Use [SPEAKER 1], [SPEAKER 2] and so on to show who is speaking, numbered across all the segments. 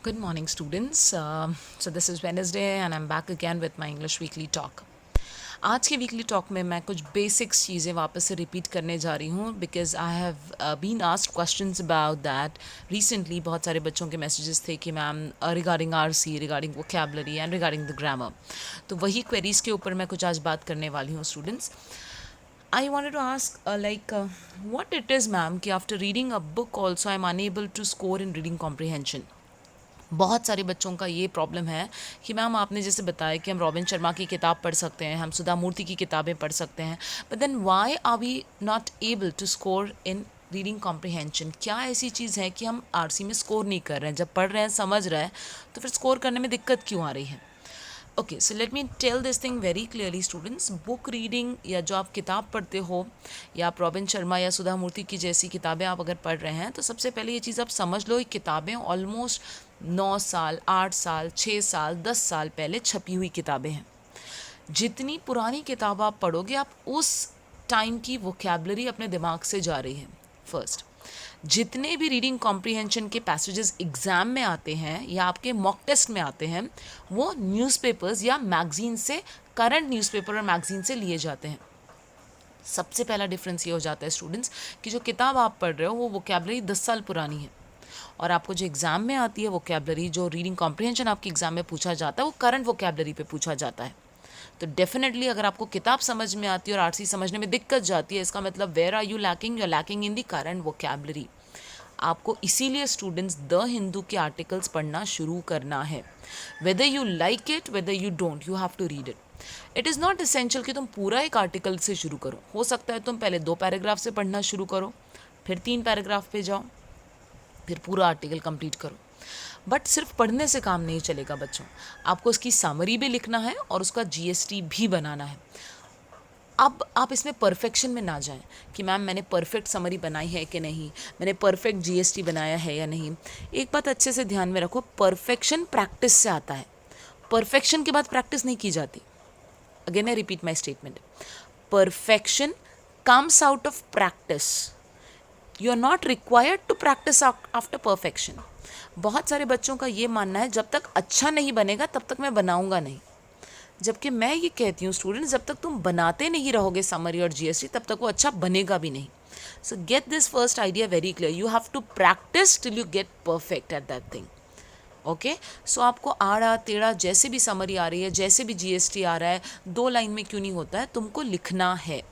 [SPEAKER 1] Good morning, students. So this is Wednesday and I'm back again with my English Weekly Talk. आज के weekly talk में मैं कुछ basics चीज़ें वापस से रिपीट करने जा रही हूँ because I have been asked questions about that recently. बहुत सारे बच्चों के मैसेजेस थे कि ma'am regarding RC, regarding vocabulary and regarding the grammar. तो वही क्वेरीज़ के ऊपर मैं कुछ आज बात करने वाली हूँ students. I wanted to ask, what it is, ma'am, कि after reading a book also I'm unable to score in reading comprehension. बहुत सारे बच्चों का ये प्रॉब्लम है कि मैम आपने जैसे बताया कि हम रॉबिन शर्मा की किताब पढ़ सकते हैं, हम सुधा मूर्ति की किताबें पढ़ सकते हैं, but then why are we not able to score in reading comprehension? क्या ऐसी चीज़ है कि हम आरसी में स्कोर नहीं कर रहे हैं? जब पढ़ रहे हैं, समझ रहे हैं, तो फिर स्कोर करने में दिक्कत क्यों आ रही है? Okay, so let me tell this thing very clearly students. Book reading या जो आप किताब पढ़ते हो या आप रॉबिन शर्मा या सुधा मूर्ति की जैसी किताबें आप अगर पढ़ रहे हैं, तो सबसे पहले ये चीज़ आप समझ लो, ये किताबें ऑलमोस्ट 9 साल, 8 साल, 6 साल, 10 साल पहले छपी हुई किताबें हैं। जितनी पुरानी किताब आप पढ़ोगे, आप उस टाइम की वोकैबुलरी अपने दिमाग से जा रही है। फर्स्ट, जितने भी रीडिंग कॉम्प्रिहेंशन के पैसेजेस एग्ज़ाम में आते हैं या आपके मॉक टेस्ट में आते हैं, वो न्यूज़पेपर्स या मैगजीन से, करंट न्यूज़पेपर और मैगजीन से लिए जाते हैं। सबसे पहला डिफरेंस ये हो जाता है स्टूडेंट्स कि जो किताब आप पढ़ रहे हो वो वोकैबुलरी 10 साल पुरानी है, और आपको जो एग्ज़ाम में आती है वोकैबुलरी, जो रीडिंग कॉम्प्रिहेंशन आपके एग्ज़ाम में पूछा जाता है, वो करंट वोकैबुलरी पे पूछा जाता है। तो डेफिनेटली अगर आपको किताब समझ में आती है और आरसी समझने में दिक्कत जाती है, इसका मतलब where are you lacking? You are lacking in the current vocabulary. आपको इसीलिए स्टूडेंट्स द हिंदू के आर्टिकल्स पढ़ना शुरू करना है। Whether you like it, whether you don't, you have to read it. It is not essential कि तुम पूरा एक आर्टिकल से शुरू करो। हो सकता है तुम पहले 2 पैराग्राफ से पढ़ना शुरू करो, फिर 3 पैराग्राफ पे जाओ, फिर पूरा आर्टिकल कंप्लीट करो। बट सिर्फ पढ़ने से काम नहीं चलेगा बच्चों, आपको उसकी समरी भी लिखना है और उसका जीएसटी भी बनाना है। अब आप इसमें परफेक्शन में ना जाएं कि मैम मैंने परफेक्ट समरी बनाई है कि नहीं, मैंने परफेक्ट जीएसटी बनाया है या नहीं। एक बात अच्छे से ध्यान में रखो, परफेक्शन प्रैक्टिस से आता है। परफेक्शन के बाद प्रैक्टिस नहीं की जाती। Again I repeat my statement, perfection comes out of practice. You are not required to practice after perfection. बहुत सारे बच्चों का ये मानना है जब तक अच्छा नहीं बनेगा तब तक मैं बनाऊंगा नहीं, जबकि मैं ये कहती हूँ स्टूडेंट्स, जब तक तुम बनाते नहीं रहोगे समरी और जीएसटी तब तक वो अच्छा बनेगा भी नहीं। So get this first idea very clear, you have to practice till you get perfect at that thing. Okay, so आपको आड़ा टेढ़ा जैसे भी समरी आ रही है, जैसे भी जीएसटी आ रहा है, 2 लाइन में क्यों नहीं होता है, तुमको लिखना है।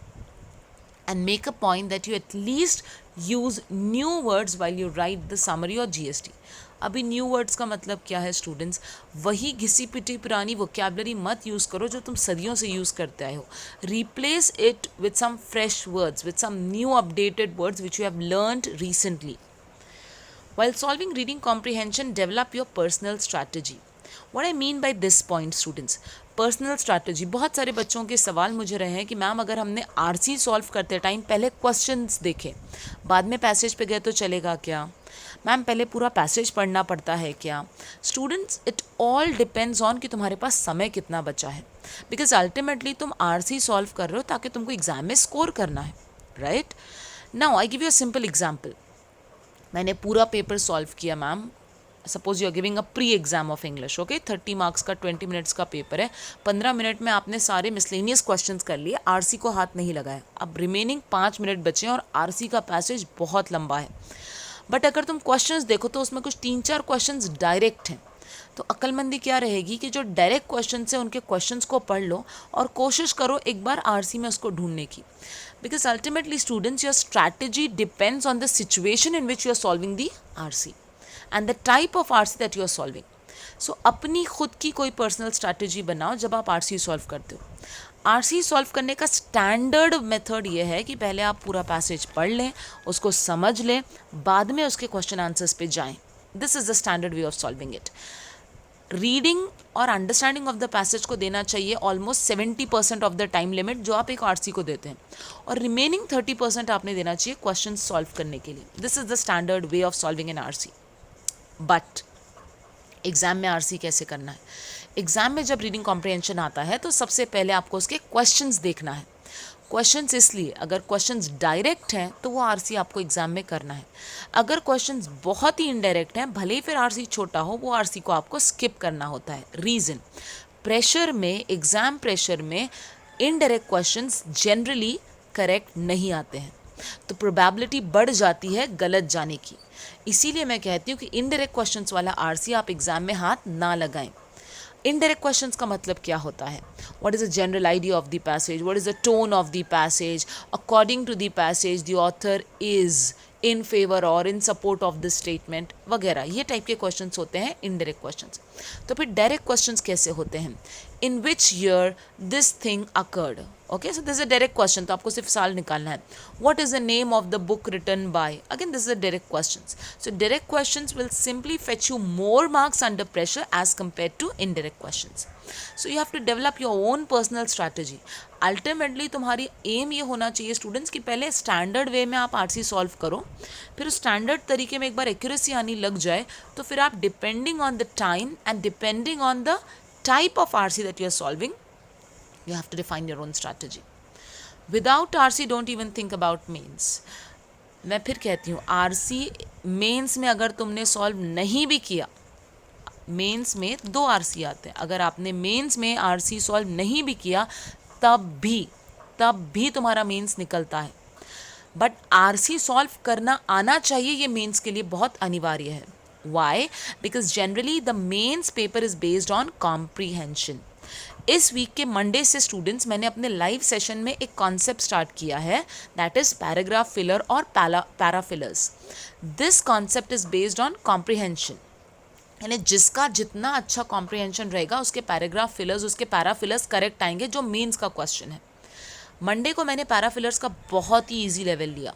[SPEAKER 1] And make a point that you at least use new words while you write the summary or GST. अभी न्यू वर्ड्स का मतलब क्या है स्टूडेंट्स? वही घिसी पिटी पुरानी वोकैबुलरी मत यूज़ करो जो तुम सदियों से यूज़ करते आए हो। Replace it with some fresh words, with some new updated words which you have learned recently. While solving reading comprehension, develop your personal strategy. What I mean by this point, students, personal strategy. बहुत सारे बच्चों के सवाल मुझे रहे हैं कि ma'am अगर हमने आरसी सॉल्व करते टाइम पहले क्वेश्चंस देखे, बाद में पैसेज पे गए तो चलेगा क्या? मैम पहले पूरा पैसेज पढ़ना पड़ता है क्या? Students, it all depends on कि तुम्हारे पास समय कितना बचा है, बिकॉज अल्टीमेटली तुम आरसी सॉल्व कर रहे हो ताकि तुमको एग्जाम में स्कोर करना है, right? Now I give you a simple example. मैंने पूरा पेपर सॉल्व किया ma'am, suppose you are giving a pre exam of English, okay, 30 marks का 20 मिनट्स का पेपर है। 15 मिनट में आपने सारे मिसलेनियस क्वेश्चंस कर लिए, आरसी को हाथ नहीं लगाया। अब रिमेनिंग 5 मिनट बचे हैं और आरसी का पैसेज बहुत लंबा है। बट अगर तुम क्वेश्चंस देखो तो उसमें कुछ 3-4 क्वेश्चंस डायरेक्ट हैं। तो अक्लमंदी क्या रहेगी कि जो डायरेक्ट क्वेश्चन है उनके क्वेश्चंस को पढ़ लो और कोशिश करो एक बार आरसी में उसको ढूंढने की, because ultimately students your strategy depends on the situation in which you are solving the RC and the type of RC that you are solving. So अपनी खुद की कोई पर्सनल स्ट्रैटेजी बनाओ जब आप आरसी सॉल्व करते हो। आरसी सॉल्व करने का स्टैंडर्ड मेथड ये है कि पहले आप पूरा पैसेज पढ़ लें, उसको समझ लें, बाद में उसके क्वेश्चन आंसर्स पे जाएं। This is the standard way of solving it. Reading और अंडरस्टैंडिंग ऑफ द पैसेज को देना चाहिए almost 70% of the time limit जो आप एक आरसी को देते हैं, और रिमेनिंग 30% आपने देना चाहिए क्वेश्चन सॉल्व करने के लिए। This is the standard way of solving an RC. But exam में आरसी कैसे करना है? एग्ज़ाम में जब रीडिंग कॉम्प्रिहेंशन आता है तो सबसे पहले आपको उसके क्वेश्चंस देखना है। क्वेश्चंस इसलिए, अगर क्वेश्चंस डायरेक्ट हैं तो वो आरसी आपको एग्जाम में करना है, अगर क्वेश्चंस बहुत ही इनडायरेक्ट हैं, भले ही फिर आरसी छोटा हो, वो आरसी को आपको स्किप करना होता है। रीज़न, प्रेशर में, एग्ज़ाम प्रेशर में इनडायरेक्ट क्वेश्चंस जनरली करेक्ट नहीं आते हैं, तो प्रोबेबिलिटी बढ़ जाती है गलत जाने की। इसीलिए मैं कहती हूँ कि इनडायरेक्ट क्वेश्चंस वाला आरसी आप एग्ज़ाम में हाथ ना लगाएं। इनडायरेक्ट क्वेश्चंस का मतलब क्या होता है? What is the general idea of the passage, what is the tone of the passage, according to the passage the author is in favour or in support of the statement वगैरह, ये type के questions होते हैं indirect questions. तो फिर direct questions कैसे होते हैं? In which year this thing occurred. Okay, so this is a direct question, तो आपको सिर्फ साल निकालना है। What is the name of the book written by, again this is a direct question. So direct questions will simply fetch you more marks under pressure as compared to indirect questions. So you have to develop your own personal strategy. Ultimately तुम्हारी aim ये होना चाहिए students कि पहले standard वे में आप RC solve करो, फिर उस स्टैंडर्ड तरीके में एक बार एक्यूरेसी आनी लग जाए तो फिर आप depending on the time and depending on the type of RC that you are solving, you have to define your own strategy. Without RC, don't even think about mains. मैं फिर कहती हूँ, RC मेंस में अगर तुमने solve नहीं भी किया, मेंस में 2 RC आते हैं, अगर आपने मेंस में RC सॉल्व नहीं भी किया तब भी तुम्हारा मेंस निकलता है। बट RC सॉल्व करना आना चाहिए, ये मेंस के लिए बहुत अनिवार्य है। Why? Because generally the mains paper is based on comprehension. इस वीक के मंडे से स्टूडेंट्स मैंने अपने लाइव सेशन में एक कॉन्सेप्ट स्टार्ट किया है, दैट इज पैराग्राफ फिलर और para fillers. This concept is based on comprehension, यानी जिसका जितना अच्छा कॉम्प्रिहेंशन रहेगा उसके पैराग्राफ फिलर्स, उसके पैराफिलर्स करेक्ट आएंगे, जो मीन्स का क्वेश्चन है। मंडे को मैंने पैराफिलर्स का बहुत ही ईजी लेवल लिया,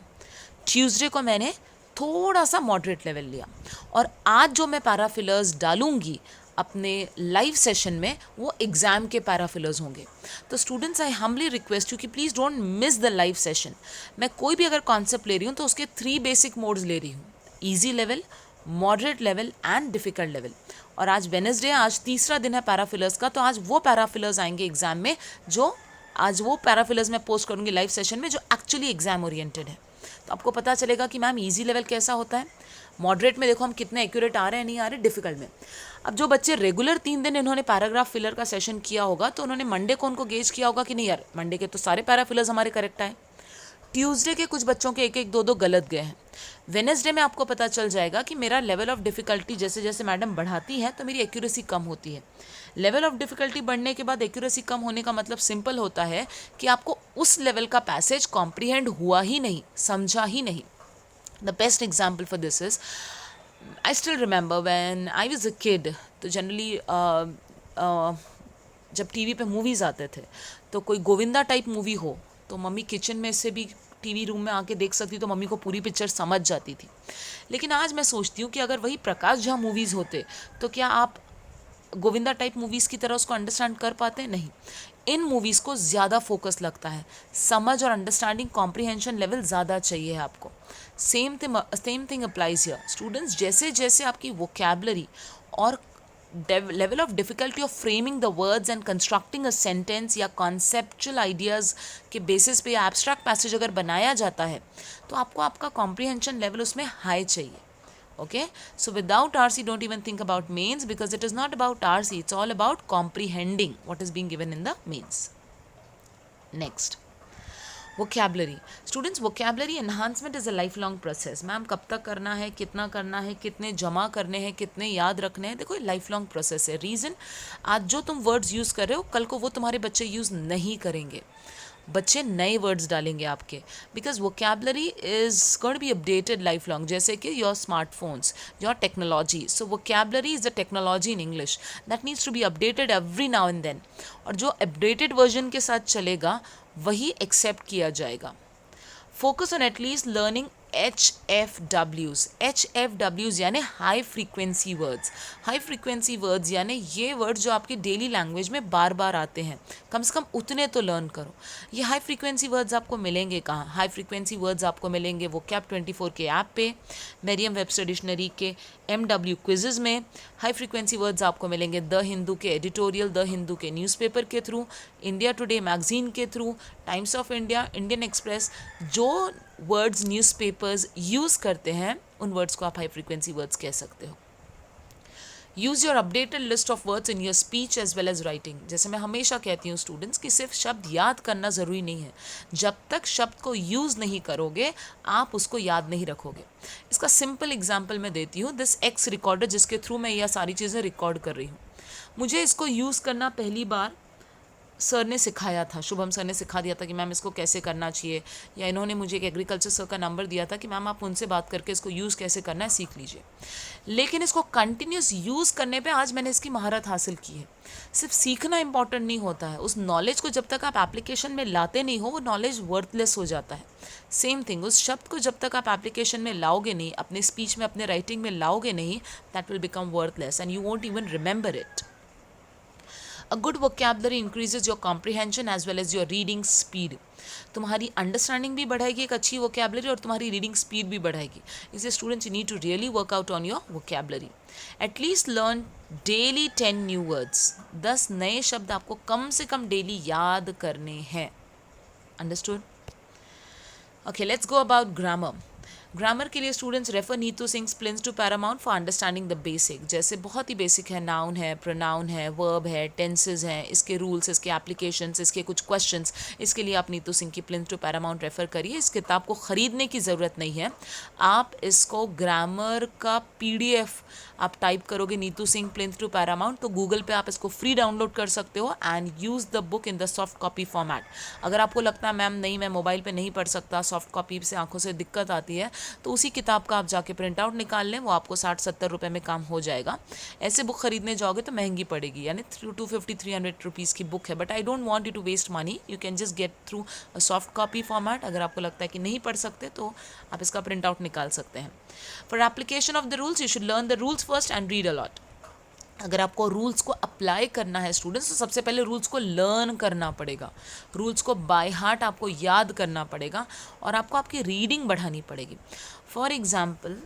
[SPEAKER 1] ट्यूसडे को मैंने थोड़ा सा मॉडरेट लेवल लिया, और आज जो मैं पैराफिलर्स डालूंगी अपने लाइव सेशन में वो एग्ज़ाम के पैराफिलर्स होंगे। तो students, I humbly request you कि please don't miss the live session. मैं कोई भी अगर कॉन्सेप्ट ले रही हूँ तो उसके 3 बेसिक मोड्स ले रही हूँ, easy level, moderate level and difficult level. और आज वेडनेसडे, आज तीसरा दिन है पैराफिलर्स का, तो आज वो पैराफिलर्स आएंगे एग्ज़ाम में, जो आज वो पैराफिलर्स मैं पोस्ट करूँगी लाइव सेशन में जो एक्चुअली एग्ज़ाम ओरिएंटेड है। तो आपको पता चलेगा कि मैम इजी लेवल कैसा होता है, मॉडरेट में देखो हम कितने एक्यूरेट आ रहे हैं, नहीं आ रहे, डिफिकल्ट में। अब जो बच्चे रेगुलर 3 दिन इन्होंने पैराग्राफ फिलर का सेशन किया होगा तो उन्होंने मंडे को उनको गेज किया होगा कि नहीं यार, मंडे के तो सारे पैराफिलर्स हमारे करेक्ट आए। ट्यूसडे के कुछ बच्चों के 1-1, 2-2 गलत गए हैं। वेडनेसडे में आपको पता चल जाएगा कि मेरा लेवल ऑफ डिफ़िकल्टी जैसे जैसे मैडम बढ़ाती है तो मेरी एक्यूरेसी कम होती है। लेवल ऑफ डिफ़िकल्टी बढ़ने के बाद एक्यूरेसी कम होने का मतलब सिंपल होता है कि आपको उस लेवल का पैसेज कॉम्प्रीहेंड हुआ ही नहीं, समझा ही नहीं। The best example for this is, I still remember when I was a kid, तो जनरली जब टीवी पे मूवीज़ आते थे तो कोई गोविंदा टाइप मूवी हो तो मम्मी किचन में से भी टीवी रूम में आके देख सकती, तो मम्मी को पूरी पिक्चर समझ जाती थी। लेकिन आज मैं सोचती हूँ कि अगर वही प्रकाश झा मूवीज़ होते तो क्या आप गोविंदा टाइप मूवीज़ की तरह उसको अंडरस्टैंड कर पाते हैं? नहीं। इन मूवीज़ को ज़्यादा फोकस लगता है, समझ और अंडरस्टैंडिंग कॉम्प्रिहेंशन लेवल ज़्यादा चाहिए आपको। Same thing applies here students, जैसे जैसे आपकी वोकैबलरी और level of difficulty of framing the words and constructing a sentence या कॉन्सेप्चुअल आइडियाज़ के बेसिस पे या एब्स्ट्रैक्ट पैसेज अगर बनाया जाता है तो आपको आपका कॉम्प्रिहेंशन लेवल उसमें हाई चाहिए। Okay, so without RC, don't even think about mains, because it is not about RC, it's all about comprehending what is being given in the mains. Next, vocabulary. Students, vocabulary enhancement is a lifelong process. Ma'am कब तक करना है, कितना करना है, कितने जमा करने हैं, कितने याद रखने हैं, देखो लाइफ लॉन्ग प्रोसेस है। रीज़न, आज जो तुम वर्ड्स यूज़ कर रहे हो कल को वो तुम्हारे बच्चे यूज़ नहीं करेंगे, बच्चे नए वर्ड्स डालेंगे आपके, because vocabulary is going to be updated life long, जैसे कि your smartphones, your technology. So vocabulary is the technology in English that needs to be updated every now and then, और जो अपडेटेड वर्जन के साथ चलेगा वही accept किया जाएगा। Focus on at least learning HFWs. HFWs यानी high frequency words. High frequency words यानी ये वर्ड्स जो आपकी डेली लैंग्वेज में बार बार आते हैं, कम से कम उतने तो लर्न करो. ये हाई फ्रीक्वेंसी वर्ड्स आपको मिलेंगे कहाँ? हाई फ्रीक्वेंसी वर्ड्स आपको मिलेंगे vocab24 के ऐप पे, मेरियम वेबस्टर डिक्शनरी के MW क्विजेज में. हाई फ्रीक्वेंसी वर्ड्स आपको मिलेंगे द हिंदू के एडिटोरियल, द हिंदू के न्यूज़पेपर के थ्रू, इंडिया टुडे मैगजीन के through, times of India, Indian express. जो वर्ड्स न्यूज़पेपर्स यूज़ करते हैं उन वर्ड्स को आप हाई फ्रीक्वेंसी वर्ड्स कह सकते हो. Use your updated list of words in your speech as well as writing. जैसे मैं हमेशा कहती हूँ स्टूडेंट्स कि सिर्फ शब्द याद करना ज़रूरी नहीं है. जब तक शब्द को यूज़ नहीं करोगे आप उसको याद नहीं रखोगे. इसका सिंपल एग्जाम्पल मैं देती हूँ. दिस एक्स रिकॉर्डर जिसके थ्रू मैं यह सारी चीज़ें रिकॉर्ड कर रही हूँ, मुझे इसको यूज़ करना पहली बार सर ने सिखाया था. शुभम सर ने सिखा दिया था कि मैम इसको कैसे करना चाहिए, या इन्होंने मुझे एक एग्रीकल्चर सर का नंबर दिया था कि मैम आप उनसे बात करके इसको यूज़ कैसे करना है सीख लीजिए. लेकिन इसको कंटिन्यूस यूज़ करने पे आज मैंने इसकी महारत हासिल की है. सिर्फ सीखना इंपॉर्टेंट नहीं होता है, उस नॉलेज को जब तक आप एप्लीकेशन में लाते नहीं हो वो नॉलेज वर्थलेस हो जाता है. सेम थिंग, उस शब्द को जब तक आप एप्लीकेशन में लाओगे नहीं, अपने स्पीच में, अपने राइटिंग में लाओगे नहीं, that will become worthless and you won't even remember it. A good vocabulary increases your comprehension as well as your reading speed. तुम्हारी अंडरस्टैंडिंग भी बढ़ाएगी एक अच्छी vocabulary, और तुम्हारी रीडिंग स्पीड भी बढ़ाएगी. इसलिए students, you need to really work out on your vocabulary. At least learn daily 10 new words. 10 नए शब्द आपको कम से कम डेली याद करने हैं. Understood? Okay, let's go about grammar. Grammar के लिए students refer Neetu Singh plinth to paramount for understanding the basic. जैसे बहुत ही बेसिक है, नाउन है, प्रोनाउन है, वर्ब है, टेंसेज हैं, इसके रूल्स, इसके एप्लीकेशंस, इसके कुछ क्वेश्चंस, इसके लिए आप नीतू सिंह की प्लेन्स टू पैरामाउंट रेफर करिए. इस किताब को ख़रीदने की ज़रूरत नहीं है. आप इसको ग्रामर का PDF आप टाइप करोगे Neetu Singh plinth to paramount, तो गूगल पे आप इसको फ्री डाउनलोड कर सकते हो and use the book in the soft copy format. अगर आपको लगता है मैम नहीं, मैं मोबाइल पे नहीं पढ़ सकता, सॉफ्ट कॉपी से आंखों से दिक्कत आती है, तो उसी किताब का आप जाके प्रिंट आउट निकाल लें, वो आपको 60-70 रुपये में काम हो जाएगा. ऐसे बुक खरीदने जाओगे तो महंगी पड़ेगी, यानी 250-300 रुपीज़ की बुक है. But I don't want you to waste money, you can just get through a soft copy format. अगर आपको लगता है कि नहीं पढ़ सकते तो आप इसका प्रिंट आउट निकाल सकते हैं. For application of the rules you should learn the rules first and read a lot. अगर आपको रूल्स को अप्लाई करना है स्टूडेंट्स, तो सबसे पहले रूल्स को लर्न करना पड़ेगा. रूल्स को बाय हार्ट आपको याद करना पड़ेगा और आपको आपकी रीडिंग बढ़ानी पड़ेगी. फॉर एग्जाम्पल,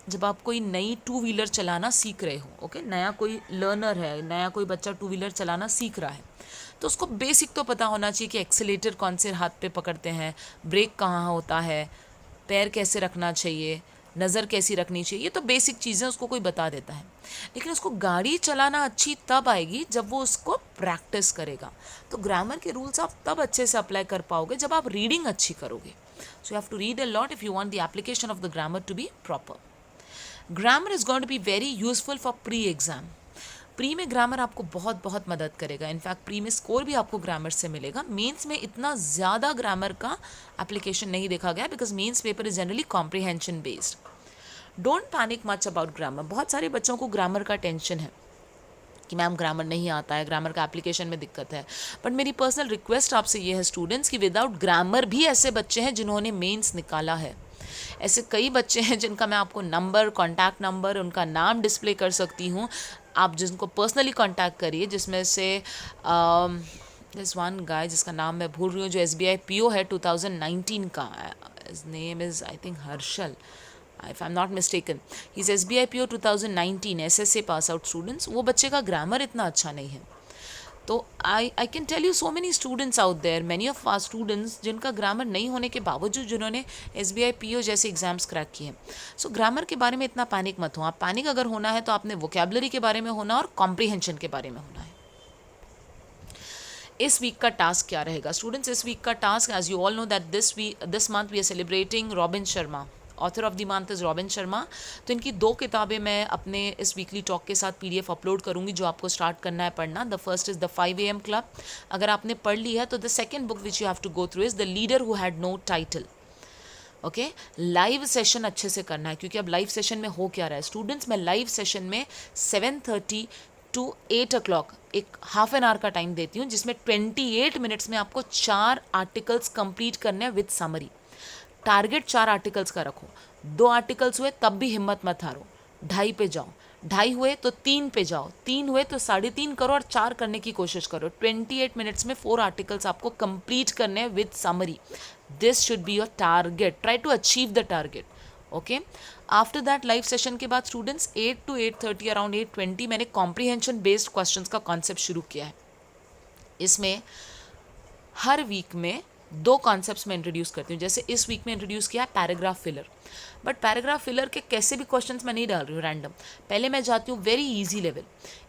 [SPEAKER 1] जब आप कोई नई 2 व्हीलर चलाना सीख रहे हो, ओके, नया कोई लर्नर है, नया कोई बच्चा 2 व्हीलर चलाना सीख रहा है, तो उसको बेसिक तो पता होना चाहिए कि एक्सीलेटर कौन से हाथ पे पकड़ते हैं, ब्रेक कहाँ होता है, पैर कैसे रखना चाहिए, नज़र कैसी रखनी चाहिए. ये तो बेसिक चीज़ें उसको कोई बता देता है. लेकिन उसको गाड़ी चलाना अच्छी तब आएगी जब वो उसको प्रैक्टिस करेगा. तो ग्रामर के रूल्स आप तब अच्छे से अप्लाई कर पाओगे जब आप रीडिंग अच्छी करोगे. So you have to read a lot if you want the application of the grammar to be proper. Grammar is going to be very useful for pre exam. Pre में grammar आपको बहुत बहुत मदद करेगा. In fact pre में score भी आपको grammar से मिलेगा. मेंस में इतना ज़्यादा ग्रामर का एप्लीकेशन नहीं देखा गया because mains paper is generally comprehension based. Don't panic much about grammar. बहुत सारे बच्चों को ग्रामर का टेंशन है कि मैम ग्रामर नहीं आता है, ग्रामर का एप्लीकेशन में दिक्कत है. बट मेरी पर्सनल रिक्वेस्ट आपसे ये है स्टूडेंट्स कि विदाउट ग्रामर भी ऐसे बच्चे हैं जिन्होंने मेंस निकाला है. ऐसे कई बच्चे हैं जिनका मैं आपको नंबर, कॉन्टैक्ट नंबर, उनका नाम डिस्प्ले कर सकती हूँ. आप जिनको पर्सनली कॉन्टैक्ट करिए, जिसमें से दिस वन गाय जिसका नाम मैं भूल रही हूँ, जो SBI PO है 2019 का. His name is I think Harshal, if I'm not mistaken. He's SBI PO 2019 SSA pass out students. वो बच्चे का ग्रामर इतना अच्छा नहीं है. तो I can tell you so many students out there, many of our students जिनका ग्रामर नहीं होने के बावजूद जिन्होंने SBI PO जैसे एग्जाम्स क्रैक किए हैं. सो ग्रामर के बारे में इतना पैनिक मत हो. आप पैनिक अगर होना है तो आपने वोकेबलरी के बारे में होना और कॉम्प्रीहेंशन के बारे में होना है. इस वीक का टास्क क्या रहेगा स्टूडेंट्स? इस वीक का task, as you all know that this month we are celebrating Robin Sharma. Author of the month is Robin Sharma. तो इनकी 2 किताबें मैं अपने इस वीकली टॉक के साथ PDF अपलोड करूंगी जो आपको स्टार्ट करना है पढ़ना. The first is the 5 AM club. अगर आपने पढ़ ली है तो the second book which you have to go through is the leader who had no title. Okay, live session अच्छे से करना है क्योंकि अब लाइव सेशन में हो क्या रहा है स्टूडेंट्स, मैं लाइव सेशन में 7:30 to 8 o'clock एक हाफ एन आवर का टाइम देती हूँ जिसमें 28 मिनट्स में आपको 4 आर्टिकल्स कंप्लीट करने हैं विद समरी. टारगेट 4 आर्टिकल्स का रखो, 2 आर्टिकल्स हुए तब भी हिम्मत मत हारो, 2.5 पे जाओ, 2.5 हुए तो 3 पे जाओ, 3 हुए तो 3.5 करो और 4 करने की कोशिश करो। 28 मिनट्स में 4 आर्टिकल्स आपको कंप्लीट करने हैं with summary. This should be your target, try to achieve the target. Okay, after that live session के बाद स्टूडेंट्स 8 to 8:30 अराउंड 8:20 मैंने कॉम्प्रीहेंशन बेस्ड क्वेश्चंस का कॉन्सेप्ट शुरू किया है। इसमें हर वीक में 2 कॉन्सेप्ट्स में इंट्रोड्यूस करती हूँ। जैसे इस वीक में इंट्रोड्यूस किया paragraph filler, but paragraph filler के कैसे भी क्वेश्चंस मैं नहीं डाल रही हूँ रैंडम। पहले मैं जाती हूँ very easy level,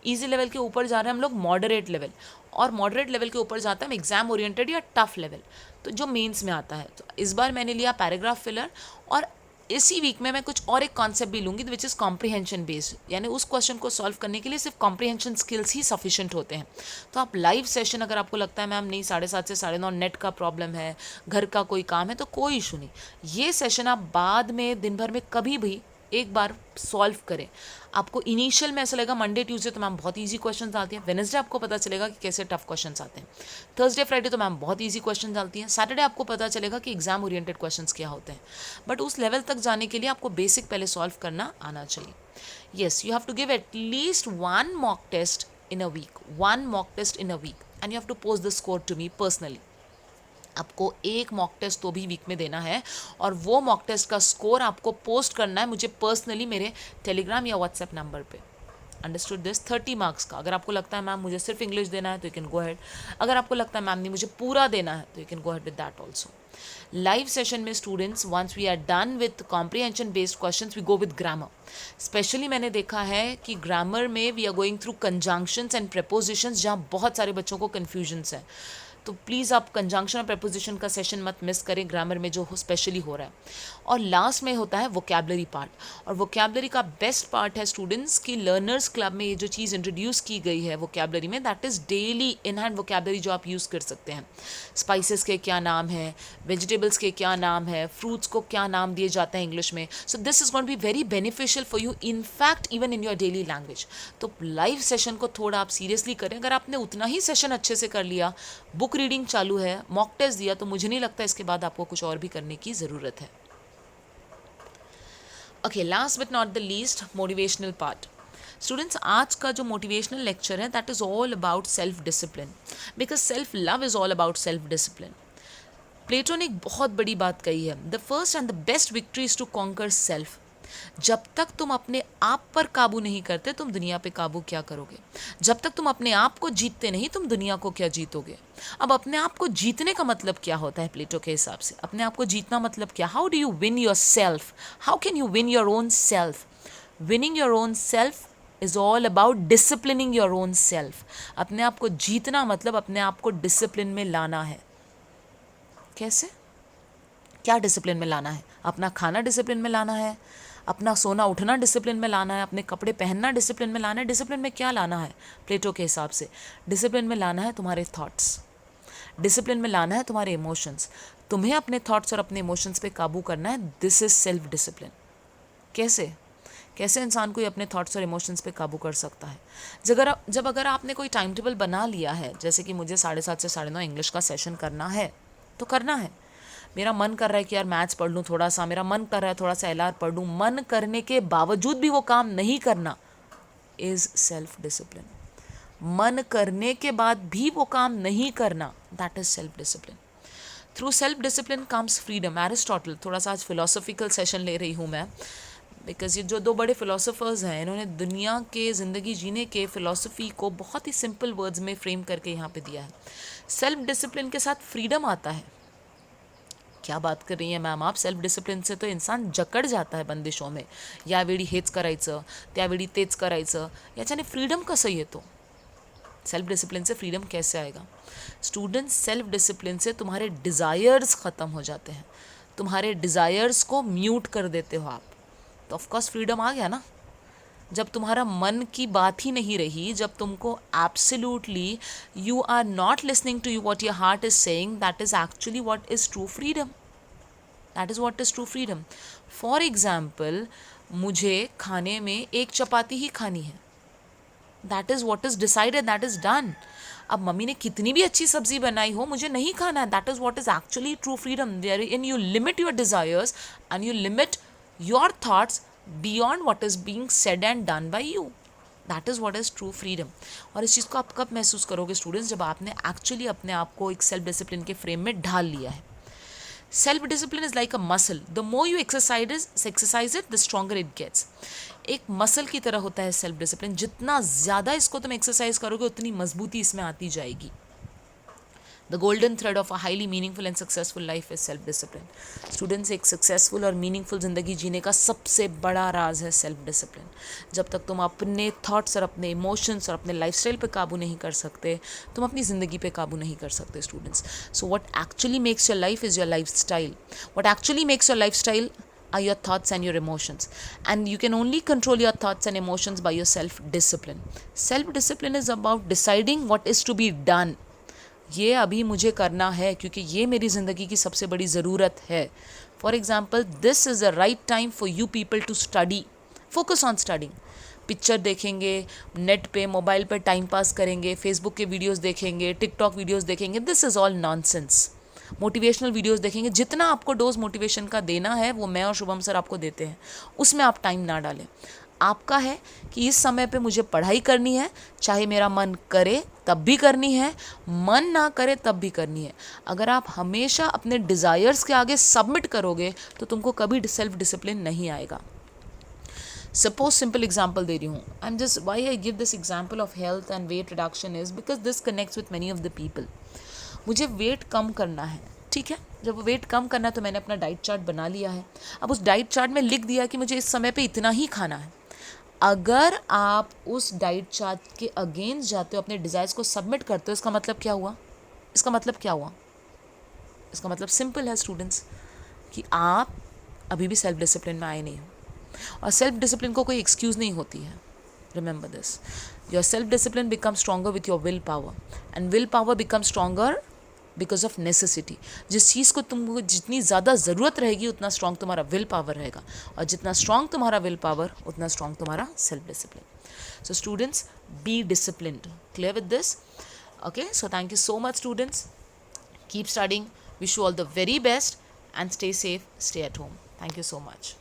[SPEAKER 1] easy level के ऊपर जा रहे हैं हम लोग मॉडरेट लेवल, और मॉडरेट लेवल के ऊपर जाता है हम एग्जाम ओरिएंटेड या टफ लेवल, तो जो मेंस में आता है। तो इस बार मैंने लिया पैराग्राफ फिलर, और इसी वीक में मैं कुछ और एक कॉन्सेप्ट भी लूँगी विच इज़ कॉम्प्रीहेंशन बेस्ड, यानी उस क्वेश्चन को सॉल्व करने के लिए सिर्फ कॉम्प्रीहेंशन स्किल्स ही सफिशिएंट होते हैं। तो आप लाइव सेशन, अगर आपको लगता है मैम नहीं 7:30 से 9:30 नेट का प्रॉब्लम है, घर का कोई काम है, तो कोई इशू नहीं, ये सेशन आप बाद में दिन भर में कभी भी एक बार सॉल्व करें। आपको इनिशियल में ऐसा लगेगा मंडे ट्यूसडे तो मैम बहुत इजी क्वेश्चन आती हैं, वेडनेसडे आपको पता चलेगा कि कैसे टफ क्वेश्चंस आते हैं, थर्सडे फ्राइडे तो मैम बहुत इजी क्वेश्चन आती हैं, सैटरडे आपको पता चलेगा कि एग्जाम ओरिएंटेड क्वेश्चंस क्या होते हैं। बट उस लेवल तक जाने के लिए आपको बेसिक पहले सॉल्व करना आना चाहिए। Yes, you have to give at least 1 mock test in a week, 1 mock test in a week, and you have to post the score to me personally. आपको एक मॉक टेस्ट तो भी वीक में देना है, और वो मॉक टेस्ट का स्कोर आपको पोस्ट करना है मुझे पर्सनली मेरे टेलीग्राम या व्हाट्सएप नंबर पे। Understood this? 30 मार्क्स का। अगर आपको लगता है मैम मुझे सिर्फ इंग्लिश देना है तो यू कैन गो अहेड, अगर आपको लगता है मैम नहीं मुझे पूरा देना है तो you can go ahead with that also. Live session में students once we are done with comprehension based questions we go with grammar. Specially मैंने देखा है कि ग्रामर में we are going through conjunctions and prepositions, जहाँ बहुत सारे बच्चों को कन्फ्यूजन्स है, तो प्लीज़ आप कंजंक्शन और प्रपोजिशन का सेशन मत मिस करें ग्रामर में जो स्पेशली हो रहा है। और लास्ट में होता है वोकैबलरी पार्ट, और वोकैबलरी का बेस्ट पार्ट है स्टूडेंट्स की लर्नर्स क्लब में ये जो चीज़ इंट्रोड्यूस की गई है वोकैबलरी में, that is daily in hand vocabulary जो आप यूज़ कर सकते हैं। स्पाइसेस के क्या नाम है, वेजिटेबल्स के क्या नाम है, फ्रूट्स को क्या नाम दिए जाते हैं इंग्लिश में। So this is going to be very beneficial for you, in fact even in your daily language. तो लाइव सेशन को थोड़ा आप सीरियसली करें। अगर आपने उतना ही सेशन अच्छे से कर लिया, बुक रीडिंग चालू है, मॉक टेस्ट दिया, तो मुझे नहीं लगता इसके बाद आपको कुछ और भी करने की ज़रूरत है। Okay, last but not the least, motivational part. Students, आज का जो मोटिवेशनल लेक्चर है that is all about self discipline, because self love is all about self discipline. Plato ने एक बहुत बड़ी बात कही है, the first and the best victory is to conquer self. जब तक तुम अपने आप पर काबू नहीं करते, तुम दुनिया पे काबू क्या करोगे? जब तक तुम अपने आप को जीतते नहीं, तुम दुनिया को क्या जीतोगे? अब अपने आप को जीतने का मतलब क्या होता है प्लेटो के हिसाब से? अपने आप को जीतना मतलब क्या? How do you win your self? How can you win your own self? Winning your own self is all about disciplining your own self. अपने आप को जीतना मतलब अपने आप को डिसिप्लिन में लाना है। कैसे? क्या डिसिप्लिन में लाना है? अपना खाना डिसिप्लिन में लाना है, अपना सोना उठना डिसिप्लिन में लाना है, अपने कपड़े पहनना डिसिप्लिन में लाना है। डिसिप्लिन में क्या लाना है प्लेटो के हिसाब से? डिसिप्लिन में लाना है तुम्हारे थॉट्स, डिसिप्लिन में लाना है तुम्हारे इमोशंस। तुम्हें अपने थॉट्स और अपने इमोशंस पे काबू करना है। This is self discipline. कैसे? कैसे इंसान कोई अपने थॉट्स और इमोशंस पे काबू कर सकता है? जब अगर आपने कोई टाइम टेबल बना लिया है, जैसे कि मुझे 7:30 से 9:30 इंग्लिश का सेशन करना है, तो करना है। मेरा मन कर रहा है कि यार मैथ्स पढ़ लूँ थोड़ा सा, मेरा मन कर रहा है थोड़ा सा एलआर पढ़ लूँ, मन करने के बावजूद भी वो काम नहीं करना इज सेल्फ डिसिप्लिन। मन करने के बाद भी वो काम नहीं करना, that is self discipline. Through self discipline comes freedom. Aristotle, थोड़ा सा आज फिलोसॉफिकल सेशन ले रही हूँ मैं, बिकॉज ये जो 2 बड़े फिलोसोफर्स हैं, इन्होंने दुनिया के ज़िंदगी जीने के फ़िलोसफी को बहुत ही सिंपल वर्ड्स में फ्रेम करके यहाँ पे दिया है। सेल्फ डिसिप्लिन के साथ फ्रीडम आता है। क्या बात कर रही हैं मॅम आप? सेल्फ डिसिप्लिन से तो इंसान जकड़ जाता है बंदिशों में, यावेळी हेच करायचं, त्यावेळी तेच करायचं, याच्याने फ्रीडम कसं येतो? सेल्फ डिसिप्लिन से फ्रीडम कैसे आएगा? स्टूडेंट्स, सेल्फ डिसिप्लिन से तुम्हारे डिज़ायर्स ख़त्म हो जाते हैं, तुम्हारे डिज़ायर्स को म्यूट कर देते हो आप, तो ऑफकोर्स फ्रीडम आ गया ना। जब तुम्हारा मन की बात ही नहीं रही, जब तुमको absolutely you are not listening to you what your heart is saying, that is actually what is true freedom. That is what is true freedom. For example, मुझे खाने में 1 चपाती ही खानी है, that is what is decided, that is done. अब mummy ने कितनी भी अच्छी सब्जी बनाई हो, मुझे नहीं खाना है. That is what is actually true freedom. There in you limit your desires and you limit your thoughts beyond what is being said and done by you. That is what is true freedom. और इस चीज़ को आप कब महसूस करोगे students, जब आपने actually अपने आप को एक सेल्फ डिसिप्लिन के फ्रेम में ढाल लिया है. Self discipline is like a muscle. The more you exercise it the stronger it gets. एक मसल की तरह होता है सेल्फ डिसिप्लिन. जितना ज़्यादा इसको तुम एक्सरसाइज करोगे उतनी मजबूती इसमें आती जाएगी. The golden thread of a highly meaningful and successful life is self discipline. Students, एक सक्सेसफुल और मीनिंगफुल ज़िंदगी जीने का सबसे बड़ा राज है सेल्फ डिसिप्लिन. जब तक तुम अपने थॉट्स और अपने इमोशंस और अपने लाइफस्टाइल पे काबू नहीं कर सकते, तुम अपनी ज़िंदगी पे काबू नहीं कर सकते students. So what actually makes your life is your life style. What actually makes your life style are your thoughts and your emotions, and you can only control your thoughts and emotions by your self discipline. Self discipline is about deciding what is to be done. ये अभी मुझे करना है क्योंकि ये मेरी ज़िंदगी की सबसे बड़ी ज़रूरत है. For example, this is the right time for you people to study. Focus on studying. Picture देखेंगे, नेट पे मोबाइल पे टाइम पास करेंगे, फेसबुक के वीडियोस देखेंगे, टिकटॉक वीडियोस देखेंगे, this is all nonsense. Motivational videos देखेंगे. जितना आपको डोज मोटिवेशन का देना है वो मैं और शुभम सर आपको देते हैं, उसमें आप टाइम ना डालें. आपका है कि इस समय पे मुझे पढ़ाई करनी है, चाहे मेरा मन करे तब भी करनी है, मन ना करे तब भी करनी है. अगर आप हमेशा अपने डिज़ायर्स के आगे सबमिट करोगे तो तुमको कभी सेल्फ डिसिप्लिन नहीं आएगा. सपोज सिंपल एग्जाम्पल दे रही हूँ. I am just why I give this example of health and weight reduction is because this connects with many of the people. मुझे वेट कम करना है, ठीक है. जब वेट कम करना है तो मैंने अपना डाइट चार्ट बना लिया है. अब उस डाइट चार्ट में लिख दिया कि मुझे इस समय पे इतना ही खाना है. अगर आप उस डाइट चार्ट के अगेंस्ट जाते हो, अपने डिज़ायर्स को सबमिट करते हो, इसका मतलब क्या हुआ? इसका मतलब क्या हुआ? इसका मतलब सिंपल है स्टूडेंट्स, कि आप अभी भी सेल्फ डिसिप्लिन में आए नहीं हो. और सेल्फ डिसिप्लिन को कोई एक्सक्यूज़ नहीं होती है. Remember this. Your self discipline become stronger with your will power, and will power become stronger because of necessity. जिस चीज़ को तुमको जितनी ज़्यादा ज़रूरत रहेगी उतना स्ट्रॉन्ग तुम्हारा विल पावर रहेगा, और जितना स्ट्रॉन्ग तुम्हारा विल पावर उतना स्ट्रॉन्ग तुम्हारा self discipline. So students, be disciplined. Clear with this? Okay, so thank you so much students. Keep studying. Wish you all the very best and stay safe, stay at home. Thank you so much.